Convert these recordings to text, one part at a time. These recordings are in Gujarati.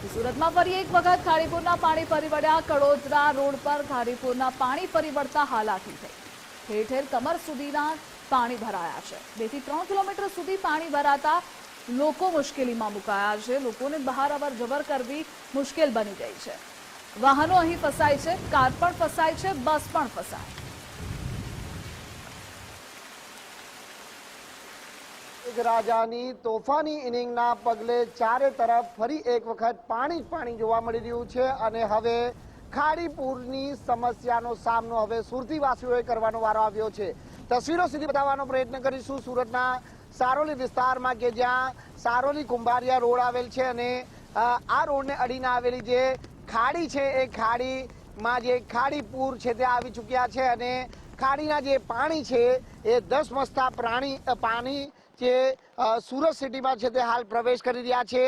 સુરતમાં ફરી એક વખત ખાડીપુરના પાણી ફરી વળ્યા। કડોદરા રોડ પર ખાડીપુરના પાણી ફરી વળતા હાલાકી થઈ। ઠેર ઠેર કમર સુધીના પાણી ભરાયા છે। 2 થી 3 કિલોમીટર સુધી પાણી ભરાતા લોકો મુશ્કેલીમાં મુકાયા છે। લોકોને બહાર અવર જવર કરવી મુશ્કેલ બની ગઈ છે। વાહનો અહીં ફસાય છે, કાર પણ ફસાય છે, બસ પણ ફસાય। રાજાની તોફાની ઇનિંગના પગલે ચારે તરફ ફરી એક વખત પાણી જોવા મળી રહ્યું છે અને હવે ખાડીપુરની સમસ્યાનો સામનો હવે સુરતીવાસીઓએ કરવાનો વારો આવ્યો છે। તસવીરો સીધી બતાવવાનો પ્રયત્ન કરીશું સુરતના સારોલી વિસ્તારમાં કે જ્યાં સારોલી કુંભારિયા રોડ આવેલ છે અને આ રોડને અડીને આવેલી જે ખાડી છે એ ખાડીમાં જે ખાડીપુર છે તે આવી ચૂક્યા છે અને ખાડીના જે પાણી છે એ ધસમસતા પાણી જે સુરત સિટીમાં છે તે હાલ પ્રવેશ કરી રહ્યા છે।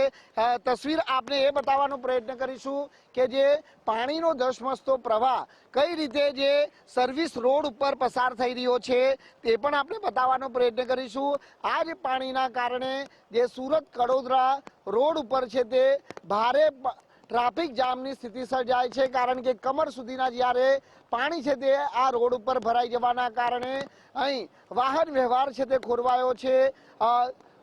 તસવીર આપને એ બતાવવાનો પ્રયત્ન કરીશું કે જે પાણીનો ધસમસતો પ્રવાહ કઈ રીતે જે સર્વિસ રોડ ઉપર પસાર થઈ રહ્યો છે તે પણ આપણે બતાવવાનો પ્રયત્ન કરીશું। આ જ પાણીના કારણે જે સુરત કડોદરા રોડ ઉપર છે તે ભારે ટ્રાફિક જામની સ્થિતિ સર્જાય છે કારણ કે કમર સુધીના જ્યારે પાણી છે તે આ રોડ ઉપર ભરાઈ જવાના કારણે અહીં વાહન વ્યવહાર છે તે ખોરવાયો છે।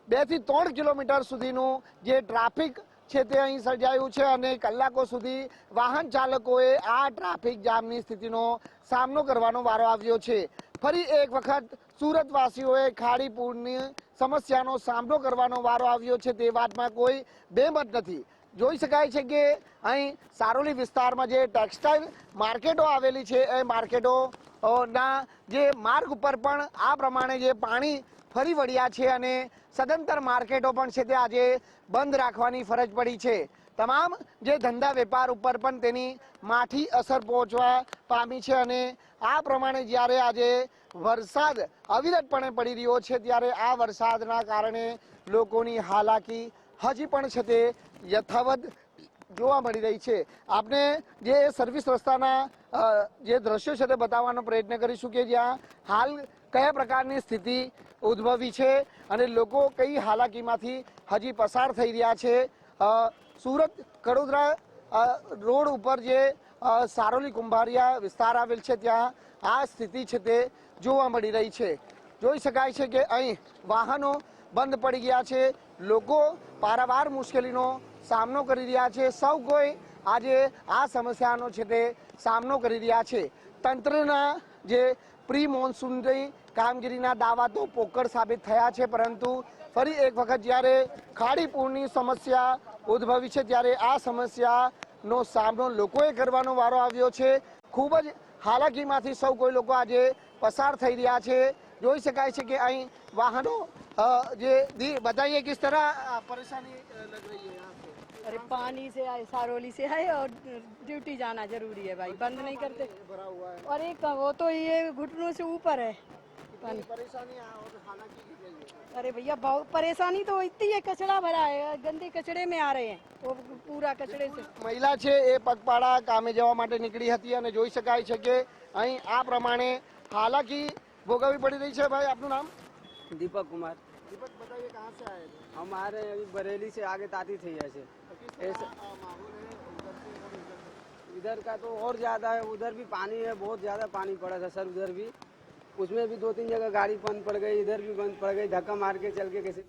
2 થી 3 કિલોમીટર સુધીનું જે ટ્રાફિક છે તે અહીં સર્જાયું છે અને કલાકો સુધી વાહન ચાલકોએ આ ટ્રાફિક જામની સ્થિતિનો સામનો કરવાનો વારો આવ્યો છે। ફરી એક વખત સુરતવાસીઓએ ખાડીપુરની સમસ્યાનો સામનો કરવાનો વારો આવ્યો છે તે વાતમાં કોઈ બેમત નથી। જોઈ શકાય છે કે અહીં સારોલી વિસ્તારમાં જે ટેક્સટાઇલ માર્કેટો આવેલી છે એ માર્કેટોના જે માર્ગ ઉપર પણ આ પ્રમાણે જે પાણી ફરી વળ્યા છે અને સદંતર માર્કેટો પણ છે તે આજે બંધ રાખવાની ફરજ પડી છે। તમામ જે ધંધા વેપાર ઉપર પણ તેની માઠી અસર પહોંચવા પામી છે અને આ પ્રમાણે જ્યારે આજે વરસાદ અવિરતપણે પડી રહ્યો છે ત્યારે આ વરસાદના કારણે લોકોની હાલાકી હજી પણ છે તે યથાવત જોવા મળી રહી છે। આપણે જે સર્વિસ રસ્તાના જે દ્રશ્યો છે તે બતાવવાનો પ્રયત્ન કરીશું કે જ્યાં હાલ કયા પ્રકારની સ્થિતિ ઉદ્ભવી છે અને લોકો કઈ હાલાકીમાંથી હજી પસાર થઈ રહ્યા છે। સુરત કડોદરા રોડ ઉપર જે સારોલી કુંભારિયા વિસ્તાર આવેલ છે ત્યાં આ સ્થિતિ છે તે જોવા મળી રહી છે। જોઈ શકાય છે કે અહીં વાહનો બંધ પડી ગયા છે, લોકો પારાવાર મુશ્કેલીનો સામનો કરી રહ્યા છે। સૌ કોઈ આજે આ સમસ્યાનો છે તે સામનો કરી રહ્યા છે। તંત્રના જે પ્રી મોન્સૂનની કામગીરીના દાવા તો પોકળ સાબિત થયા છે પરંતુ ફરી એક વખત જ્યારે ખાડીપુરની સમસ્યા ઉદ્ભવી છે ત્યારે આ સમસ્યાનો સામનો લોકોએ કરવાનો વારો આવ્યો છે। ખૂબ જ હાલાકીમાંથી સૌ કોઈ લોકો આજે પસાર થઈ રહ્યા છે। જોઈ શકાય છે કે અહીં વાહનો જે बताइए किस तरह परेशानी लग रही है यहाँ से? अरे पानी से आए, सारोली से आए और ड्यूटी जाना जरूरी है भाई, बंद नहीं करते। भरा हुआ है। और एक वो तो ये घुटनों से ऊपर है पानी। परेशानी और हालांकि की गई है। अरे भैया बहुत परेशानी तो इतनी है, कचड़ा भरा है, गंदे कचड़े में आ रहे हैं वो पूरा कचड़े से। મહિલા છે એ પગપાળા કામે જવા માટે નીકળી હતી અને જોઈ શકાય છે કે અહીં આ પ્રમાણે હાલાકી ભોગવવી પડી રહી છે। ભાઈ આપનું નામ? दीपक कुमार। दीपक बताइए कहाँ से आए थे? हम आ रहे हैं अभी बरेली से, आगे ताती थी ऐसे। किस तरह माहौल है उधर से और इधर से? इधर का तो और ज़्यादा है, उधर भी पानी है, बहुत ज़्यादा पानी पड़ा था सर उधर भी। उसमें भी 2-3 जगह गाड़ी बंद पड़ गई, इधर भी बंद पड़ गई, धक्का मार के चल के कैसे